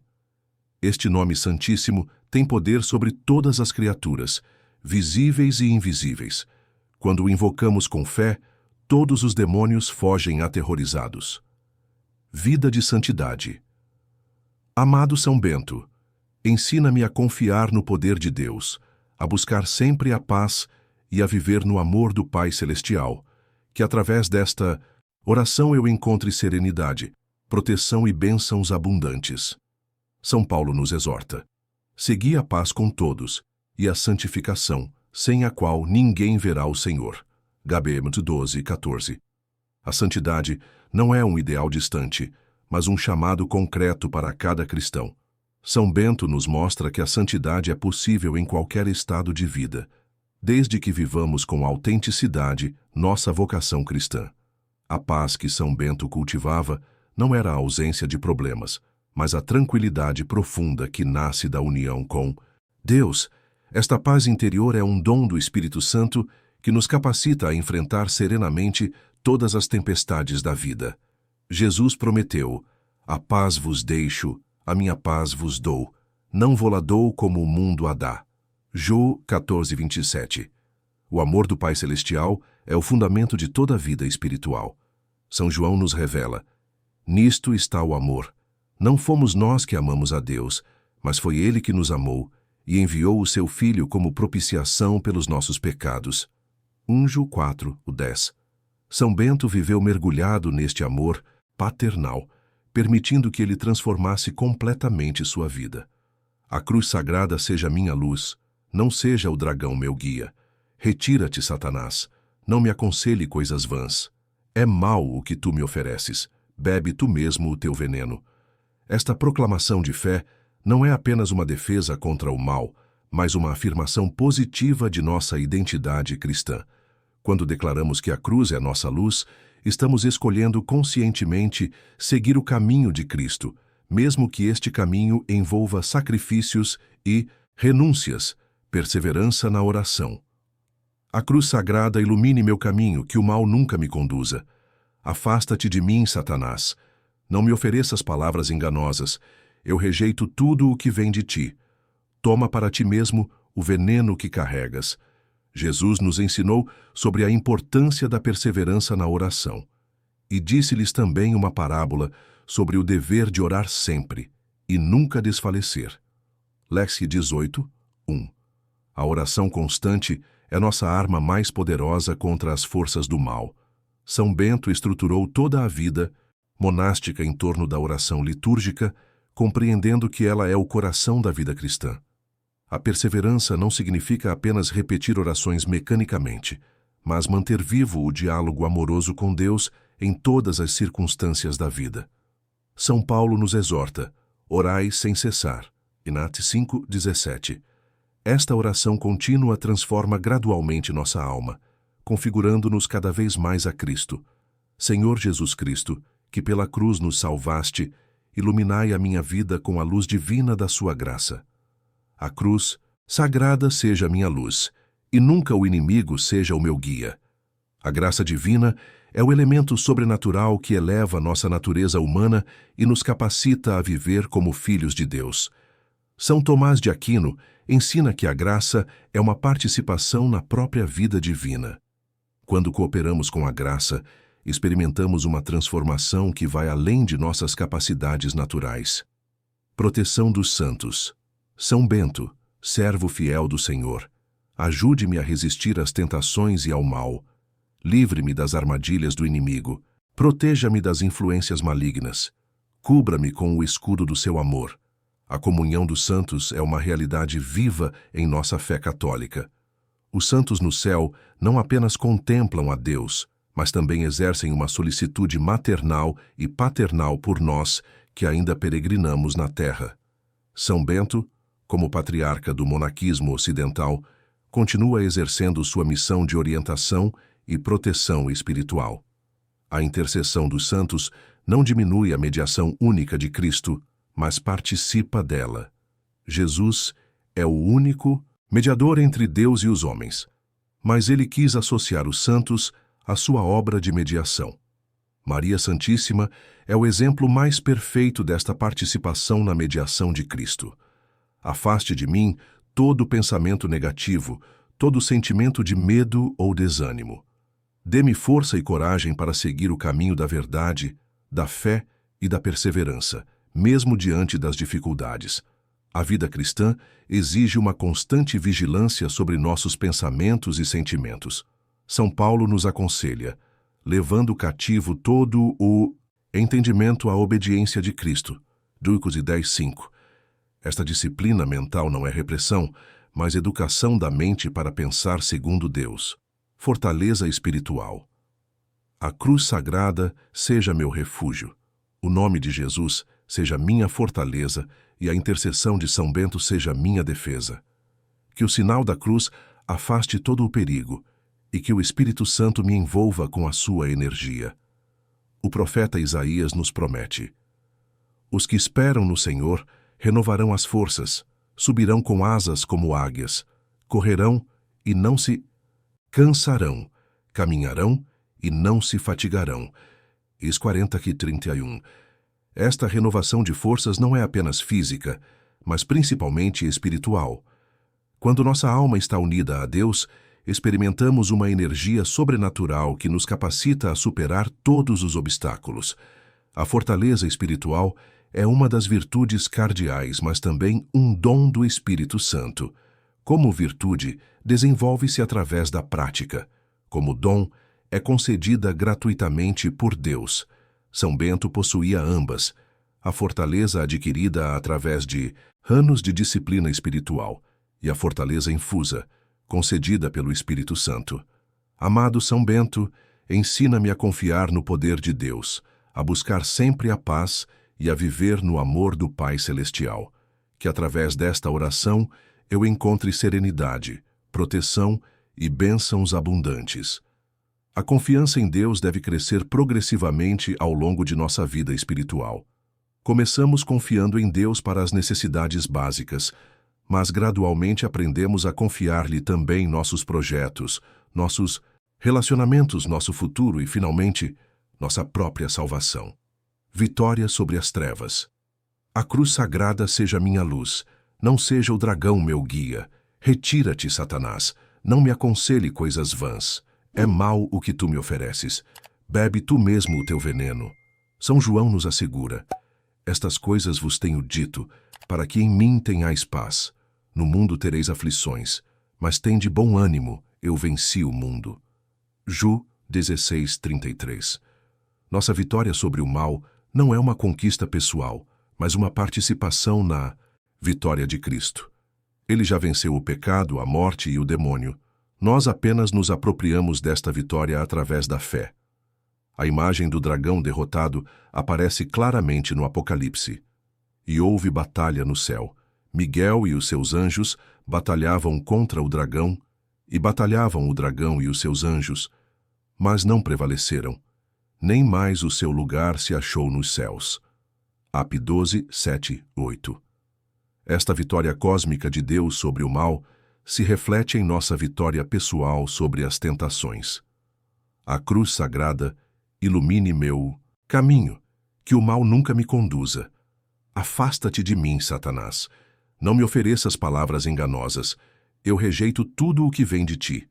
Este nome santíssimo tem poder sobre todas as criaturas, visíveis e invisíveis. Quando o invocamos com fé, todos os demônios fogem aterrorizados. Vida de santidade. Amado São Bento, ensina-me a confiar no poder de Deus, a buscar sempre a paz e a viver no amor do Pai Celestial, que através desta oração eu encontre serenidade, proteção e bênçãos abundantes. São Paulo nos exorta: "Segui a paz com todos e a santificação, sem a qual ninguém verá o Senhor." Gálatas 12:14. A santidade não é um ideal distante, mas um chamado concreto para cada cristão. São Bento nos mostra que a santidade é possível em qualquer estado de vida, desde que vivamos com autenticidade nossa vocação cristã. A paz que São Bento cultivava não era a ausência de problemas, mas a tranquilidade profunda que nasce da união com Deus. Esta paz interior é um dom do Espírito Santo que nos capacita a enfrentar serenamente todas as tempestades da vida. Jesus prometeu: "A paz vos deixo, a minha paz vos dou. Não vô-la dou como o mundo a dá." Jó 14:27. O amor do Pai Celestial é o fundamento de toda a vida espiritual. São João nos revela: nisto está o amor. Não fomos nós que amamos a Deus, mas foi Ele que nos amou e enviou o seu Filho como propiciação pelos nossos pecados. 1 João 4:10. São Bento viveu mergulhado neste amor paternal, permitindo que ele transformasse completamente sua vida. A cruz sagrada seja minha luz, não seja o dragão meu guia. Retira-te, Satanás, não me aconselhe coisas vãs. É mau o que tu me ofereces, bebe tu mesmo o teu veneno. Esta proclamação de fé não é apenas uma defesa contra o mal, mas uma afirmação positiva de nossa identidade cristã. Quando declaramos que a cruz é nossa luz, estamos escolhendo conscientemente seguir o caminho de Cristo, mesmo que este caminho envolva sacrifícios e renúncias, perseverança na oração. A cruz sagrada ilumine meu caminho, que o mal nunca me conduza. Afasta-te de mim, Satanás. Não me ofereças palavras enganosas. Eu rejeito tudo o que vem de ti. Toma para ti mesmo o veneno que carregas. Jesus nos ensinou sobre a importância da perseverança na oração. E disse-lhes também uma parábola sobre o dever de orar sempre e nunca desfalecer. Lexi 18:1. A oração constante é nossa arma mais poderosa contra as forças do mal. São Bento estruturou toda a vida monástica em torno da oração litúrgica, compreendendo que ela é o coração da vida cristã. A perseverança não significa apenas repetir orações mecanicamente, mas manter vivo o diálogo amoroso com Deus em todas as circunstâncias da vida. São Paulo nos exorta: orai sem cessar. Inat 5:17. Esta oração contínua transforma gradualmente nossa alma, configurando-nos cada vez mais a Cristo. Senhor Jesus Cristo, que pela cruz nos salvaste, iluminai a minha vida com a luz divina da sua graça. A cruz sagrada seja a minha luz, e nunca o inimigo seja o meu guia. A graça divina é o elemento sobrenatural que eleva nossa natureza humana e nos capacita a viver como filhos de Deus. São Tomás de Aquino ensina que a graça é uma participação na própria vida divina. Quando cooperamos com a graça, experimentamos uma transformação que vai além de nossas capacidades naturais. Proteção dos santos. São Bento, servo fiel do Senhor, ajude-me a resistir às tentações e ao mal. Livre-me das armadilhas do inimigo. Proteja-me das influências malignas. Cubra-me com o escudo do seu amor. A comunhão dos santos é uma realidade viva em nossa fé católica. Os santos no céu não apenas contemplam a Deus, mas também exercem uma solicitude maternal e paternal por nós que ainda peregrinamos na terra. São Bento, como patriarca do monaquismo ocidental, continua exercendo sua missão de orientação e proteção espiritual. A intercessão dos santos não diminui a mediação única de Cristo, mas participa dela. Jesus é o único mediador entre Deus e os homens, mas ele quis associar os santos à sua obra de mediação. Maria Santíssima é o exemplo mais perfeito desta participação na mediação de Cristo. Afaste de mim todo pensamento negativo, todo sentimento de medo ou desânimo. Dê-me força e coragem para seguir o caminho da verdade, da fé e da perseverança, mesmo diante das dificuldades. A vida cristã exige uma constante vigilância sobre nossos pensamentos e sentimentos. São Paulo nos aconselha, levando cativo todo o entendimento à obediência de Cristo. Lucas 10:5. Esta disciplina mental não é repressão, mas educação da mente para pensar segundo Deus. Fortaleza espiritual. A cruz sagrada seja meu refúgio. O nome de Jesus seja minha fortaleza e a intercessão de São Bento seja minha defesa. Que o sinal da cruz afaste todo o perigo e que o Espírito Santo me envolva com a sua energia. O profeta Isaías nos promete: os que esperam no Senhor renovarão as forças, subirão com asas como águias, correrão e não se cansarão, caminharão e não se fatigarão. Is 40:31. Esta renovação de forças não é apenas física, mas principalmente espiritual. Quando nossa alma está unida a Deus, experimentamos uma energia sobrenatural que nos capacita a superar todos os obstáculos. A fortaleza espiritual é uma das virtudes cardeais, mas também um dom do Espírito Santo. Como virtude, desenvolve-se através da prática. Como dom, é concedida gratuitamente por Deus. São Bento possuía ambas. A fortaleza adquirida através de anos de disciplina espiritual e a fortaleza infusa, concedida pelo Espírito Santo. Amado São Bento, ensina-me a confiar no poder de Deus, a buscar sempre a paz e a viver no amor do Pai Celestial. Que através desta oração eu encontre serenidade, proteção e bênçãos abundantes. A confiança em Deus deve crescer progressivamente ao longo de nossa vida espiritual. Começamos confiando em Deus para as necessidades básicas, mas gradualmente aprendemos a confiar-lhe também nossos projetos, nossos relacionamentos, nosso futuro e, finalmente, nossa própria salvação. Vitória sobre as trevas. A cruz sagrada seja minha luz, não seja o dragão meu guia. Retira-te, Satanás, não me aconselhe coisas vãs. É mal o que tu me ofereces. Bebe tu mesmo o teu veneno. São João nos assegura: estas coisas vos tenho dito, para que em mim tenhais paz. No mundo tereis aflições, mas tende bom ânimo, eu venci o mundo. Ju 16:33. Nossa vitória sobre o mal não é uma conquista pessoal, mas uma participação na vitória de Cristo. Ele já venceu o pecado, a morte e o demônio. Nós apenas nos apropriamos desta vitória através da fé. A imagem do dragão derrotado aparece claramente no Apocalipse. E houve batalha no céu. Miguel e os seus anjos batalhavam contra o dragão, e batalhavam o dragão e os seus anjos, mas não prevaleceram. Nem mais o seu lugar se achou nos céus. Ap 12, 7, 8. Esta vitória cósmica de Deus sobre o mal se reflete em nossa vitória pessoal sobre as tentações. A cruz sagrada ilumine meu caminho, que o mal nunca me conduza. Afasta-te de mim, Satanás. Não me ofereças palavras enganosas. Eu rejeito tudo o que vem de ti.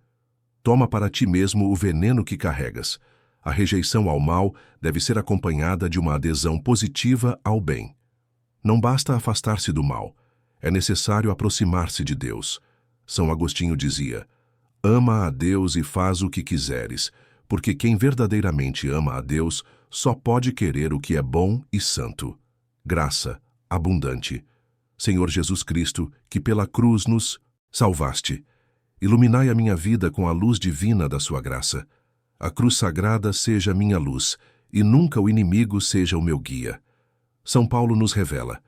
Toma para ti mesmo o veneno que carregas. A rejeição ao mal deve ser acompanhada de uma adesão positiva ao bem. Não basta afastar-se do mal, é necessário aproximar-se de Deus. São Agostinho dizia: ama a Deus e faz o que quiseres, porque quem verdadeiramente ama a Deus só pode querer o que é bom e santo. Graça abundante. Senhor Jesus Cristo, que pela cruz nos salvaste, iluminai a minha vida com a luz divina da sua graça. A cruz sagrada seja minha luz, e nunca o inimigo seja o meu guia. São Paulo nos revela: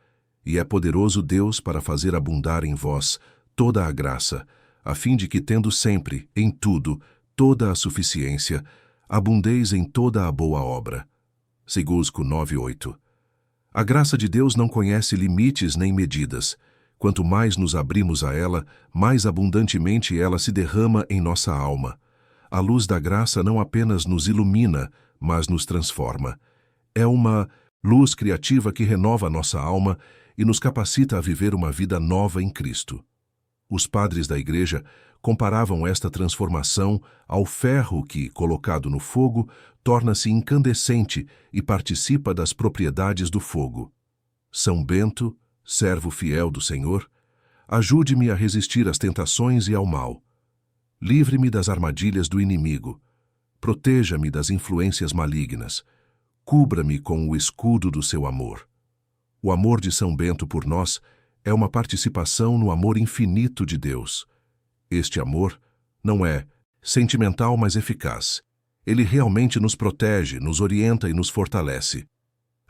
e é poderoso Deus para fazer abundar em vós toda a graça, a fim de que, tendo sempre, em tudo, toda a suficiência, abundeis em toda a boa obra. Segusco 9:8. A graça de Deus não conhece limites nem medidas. Quanto mais nos abrimos a ela, mais abundantemente ela se derrama em nossa alma. A luz da graça não apenas nos ilumina, mas nos transforma. É uma luz criativa que renova nossa alma e nos capacita a viver uma vida nova em Cristo. Os padres da Igreja comparavam esta transformação ao ferro que, colocado no fogo, torna-se incandescente e participa das propriedades do fogo. São Bento, servo fiel do Senhor, ajude-me a resistir às tentações e ao mal. Livre-me das armadilhas do inimigo. Proteja-me das influências malignas. Cubra-me com o escudo do seu amor. O amor de São Bento por nós é uma participação no amor infinito de Deus. Este amor não é sentimental, mas eficaz. Ele realmente nos protege, nos orienta e nos fortalece.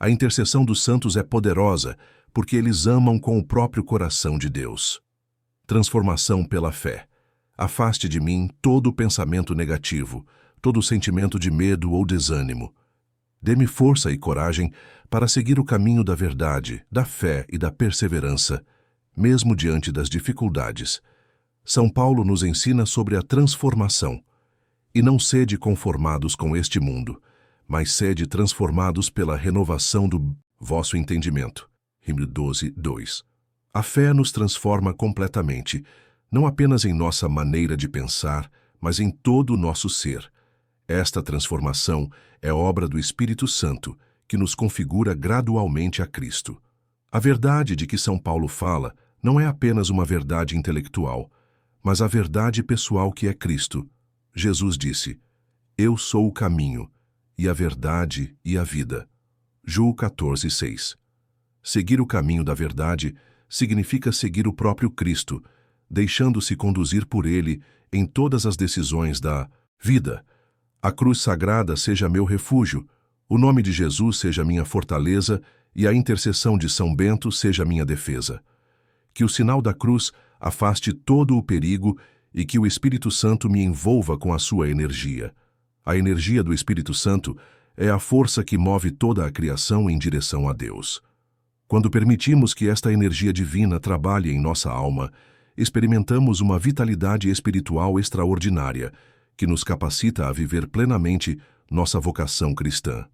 A intercessão dos santos é poderosa, porque eles amam com o próprio coração de Deus. Transformação pela fé. Afaste de mim todo o pensamento negativo, todo o sentimento de medo ou desânimo. Dê-me força e coragem para seguir o caminho da verdade, da fé e da perseverança, mesmo diante das dificuldades. São Paulo nos ensina sobre a transformação. E não sede conformados com este mundo, mas sede transformados pela renovação do vosso entendimento. Hímno 12:2. A fé nos transforma completamente, não apenas em nossa maneira de pensar, mas em todo o nosso ser. Esta transformação é obra do Espírito Santo, que nos configura gradualmente a Cristo. A verdade de que São Paulo fala não é apenas uma verdade intelectual, mas a verdade pessoal que é Cristo. Jesus disse: Eu sou o caminho, e a verdade e a vida. João 14:6. Seguir o caminho da verdade significa seguir o próprio Cristo, deixando-se conduzir por ele em todas as decisões da vida. A cruz sagrada seja meu refúgio, o nome de Jesus seja minha fortaleza e a intercessão de São Bento seja minha defesa. Que o sinal da cruz afaste todo o perigo e que o Espírito Santo me envolva com a sua energia. A energia do Espírito Santo é a força que move toda a criação em direção a Deus. Quando permitimos que esta energia divina trabalhe em nossa alma, experimentamos uma vitalidade espiritual extraordinária, que nos capacita a viver plenamente nossa vocação cristã.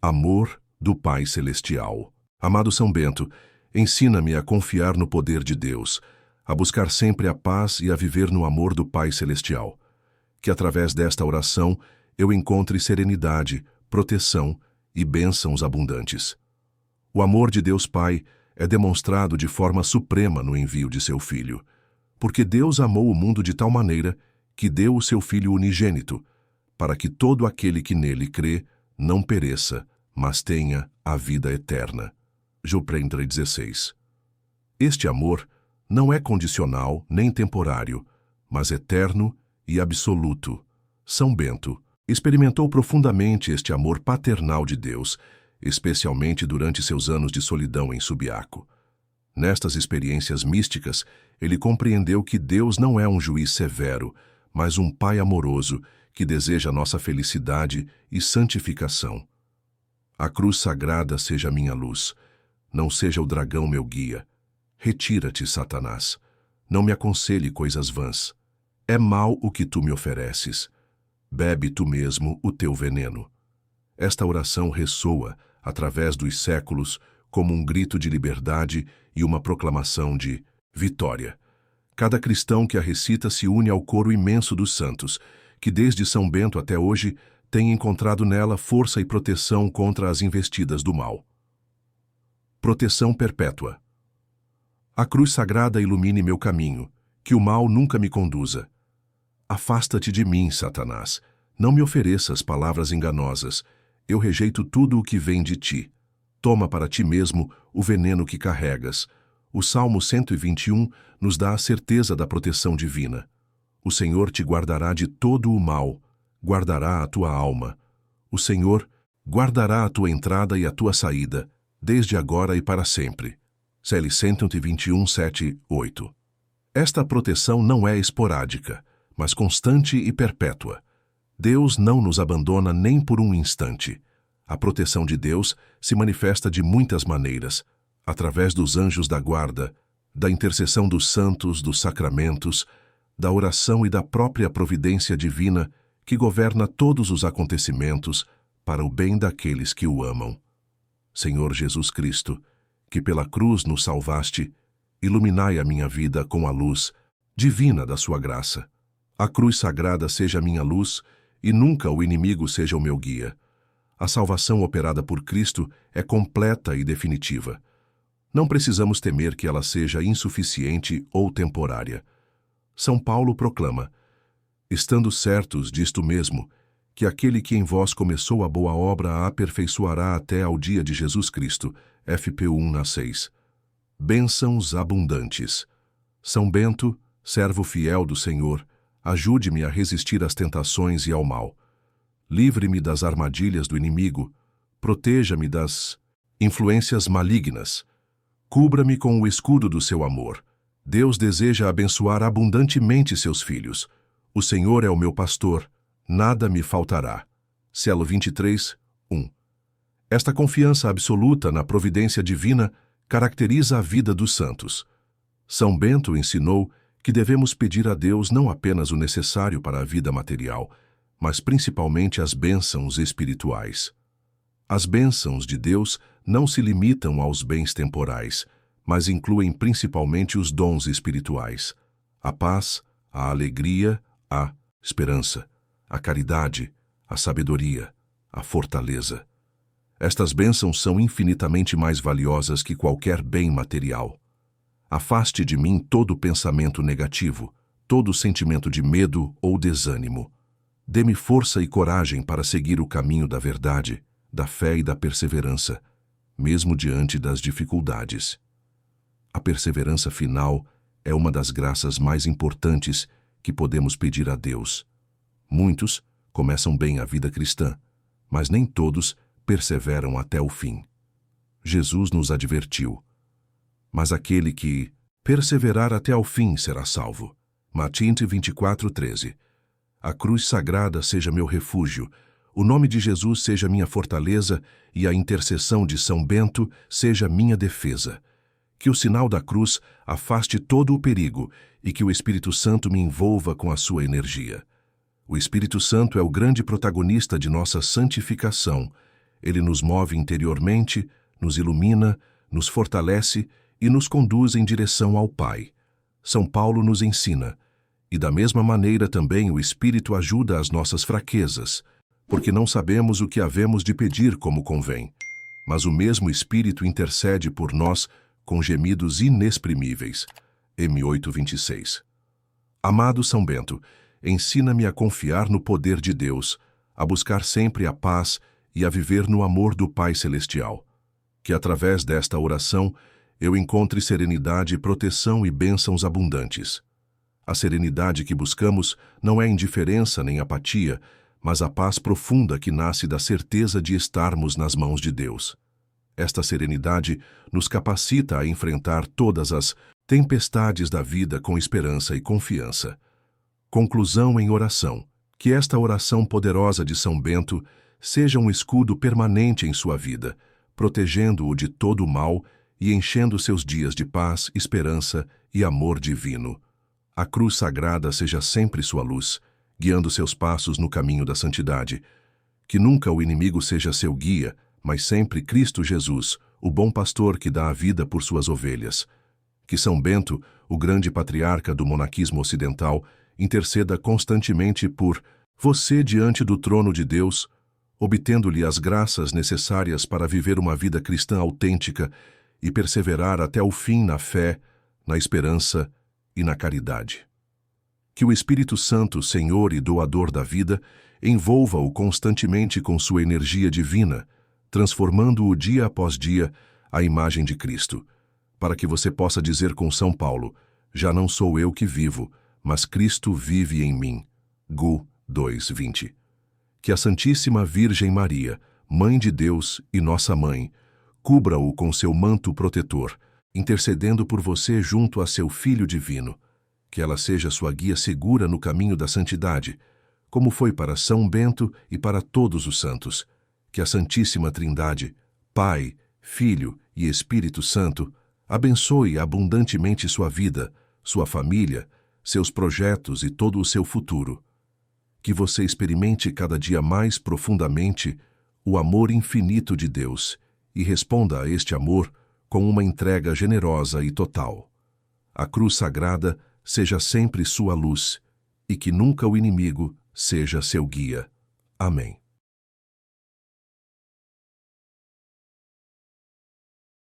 Amor do Pai Celestial. Amado São Bento, ensina-me a confiar no poder de Deus, a buscar sempre a paz e a viver no amor do Pai Celestial. Que através desta oração eu encontre serenidade, proteção e bênçãos abundantes. O amor de Deus Pai é demonstrado de forma suprema no envio de seu Filho, porque Deus amou o mundo de tal maneira que deu o seu Filho unigênito, para que todo aquele que nele crê não pereça, mas tenha a vida eterna. João 3:16. Este amor não é condicional nem temporário, mas eterno e absoluto. São Bento experimentou profundamente este amor paternal de Deus, especialmente durante seus anos de solidão em Subiaco. Nestas experiências místicas, ele compreendeu que Deus não é um juiz severo, mas um Pai amoroso que deseja nossa felicidade e santificação. A cruz sagrada seja minha luz, não seja o dragão meu guia. Retira-te, Satanás. Não me aconselhe coisas vãs. É mal o que tu me ofereces. Bebe tu mesmo o teu veneno. Esta oração ressoa, através dos séculos, como um grito de liberdade e uma proclamação de vitória. Cada cristão que a recita se une ao coro imenso dos santos, que desde São Bento até hoje tem encontrado nela força e proteção contra as investidas do mal. Proteção perpétua. A cruz sagrada ilumine meu caminho, que o mal nunca me conduza. Afasta-te de mim, Satanás. Não me ofereças palavras enganosas. Eu rejeito tudo o que vem de ti. Toma para ti mesmo o veneno que carregas. O Salmo 121 nos dá a certeza da proteção divina. O Senhor te guardará de todo o mal, guardará a tua alma. O Senhor guardará a tua entrada e a tua saída, desde agora e para sempre. CL 121, 7, 8. Esta proteção não é esporádica, mas constante e perpétua. Deus não nos abandona nem por um instante. A proteção de Deus se manifesta de muitas maneiras, através dos anjos da guarda, da intercessão dos santos, dos sacramentos, da oração e da própria providência divina que governa todos os acontecimentos para o bem daqueles que o amam. Senhor Jesus Cristo, que pela cruz nos salvaste, iluminai a minha vida com a luz divina da sua graça. A cruz sagrada seja a minha luz e nunca o inimigo seja o meu guia. A salvação operada por Cristo é completa e definitiva. Não precisamos temer que ela seja insuficiente ou temporária. São Paulo proclama: estando certos disto mesmo, que aquele que em vós começou a boa obra a aperfeiçoará até ao dia de Jesus Cristo. FP 1:6. Bênçãos abundantes. São Bento, servo fiel do Senhor, ajude-me a resistir às tentações e ao mal. Livre-me das armadilhas do inimigo, proteja-me das influências malignas. Cubra-me com o escudo do seu amor. Deus deseja abençoar abundantemente seus filhos. O Senhor é o meu pastor, nada me faltará. Celo 23, 1. Esta confiança absoluta na providência divina caracteriza a vida dos santos. São Bento ensinou que devemos pedir a Deus não apenas o necessário para a vida material, mas principalmente as bênçãos espirituais. As bênçãos de Deus não se limitam aos bens temporais, mas incluem principalmente os dons espirituais. a paz, a alegria, a esperança, a caridade, a sabedoria, a fortaleza. Estas bênçãos são infinitamente mais valiosas que qualquer bem material. Afaste de mim todo pensamento negativo, todo sentimento de medo ou desânimo. Dê-me força e coragem para seguir o caminho da verdade, da fé e da perseverança, mesmo diante das dificuldades. A perseverança final é uma das graças mais importantes que podemos pedir a Deus. Muitos começam bem a vida cristã, mas nem todos perseveram até o fim. Jesus nos advertiu: mas aquele que perseverar até ao fim será salvo. Mateus 24:13. A cruz sagrada seja meu refúgio, o nome de Jesus seja minha fortaleza e a intercessão de São Bento seja minha defesa. Que o sinal da cruz afaste todo o perigo e que o Espírito Santo me envolva com a sua energia. O Espírito Santo é o grande protagonista de nossa santificação. Ele nos move interiormente, nos ilumina, nos fortalece e nos conduz em direção ao Pai. São Paulo nos ensina: e da mesma maneira também o Espírito ajuda as nossas fraquezas, porque não sabemos o que havemos de pedir como convém, mas o mesmo Espírito intercede por nós com gemidos inexprimíveis. M8:26. Amado São Bento, ensina-me a confiar no poder de Deus, a buscar sempre a paz e a viver no amor do Pai Celestial. Que através desta oração eu encontre serenidade, proteção e bênçãos abundantes. A serenidade que buscamos não é indiferença nem apatia, mas a paz profunda que nasce da certeza de estarmos nas mãos de Deus. Esta serenidade nos capacita a enfrentar todas as tempestades da vida com esperança e confiança. Conclusão em oração. Que esta oração poderosa de São Bento seja um escudo permanente em sua vida, protegendo-o de todo o mal e enchendo seus dias de paz, esperança e amor divino. A cruz sagrada seja sempre sua luz, guiando seus passos no caminho da santidade. Que nunca o inimigo seja seu guia, mas sempre Cristo Jesus, o bom pastor que dá a vida por suas ovelhas. Que São Bento, o grande patriarca do monaquismo ocidental, interceda constantemente por você diante do trono de Deus, obtendo-lhe as graças necessárias para viver uma vida cristã autêntica e perseverar até o fim na fé, na esperança e na caridade. Que o Espírito Santo, Senhor e doador da vida, envolva-o constantemente com sua energia divina, transformando-o dia após dia à imagem de Cristo, para que você possa dizer com São Paulo: já não sou eu que vivo, mas Cristo vive em mim. Gu 2:20. Que a Santíssima Virgem Maria, Mãe de Deus e nossa Mãe, cubra-o com seu manto protetor, intercedendo por você junto a seu Filho Divino. Que ela seja sua guia segura no caminho da santidade, como foi para São Bento e para todos os santos. Que a Santíssima Trindade, Pai, Filho e Espírito Santo, abençoe abundantemente sua vida, sua família, seus projetos e todo o seu futuro. Que você experimente cada dia mais profundamente o amor infinito de Deus e responda a este amor com uma entrega generosa e total. A cruz sagrada seja sempre sua luz e que nunca o inimigo seja seu guia. Amém.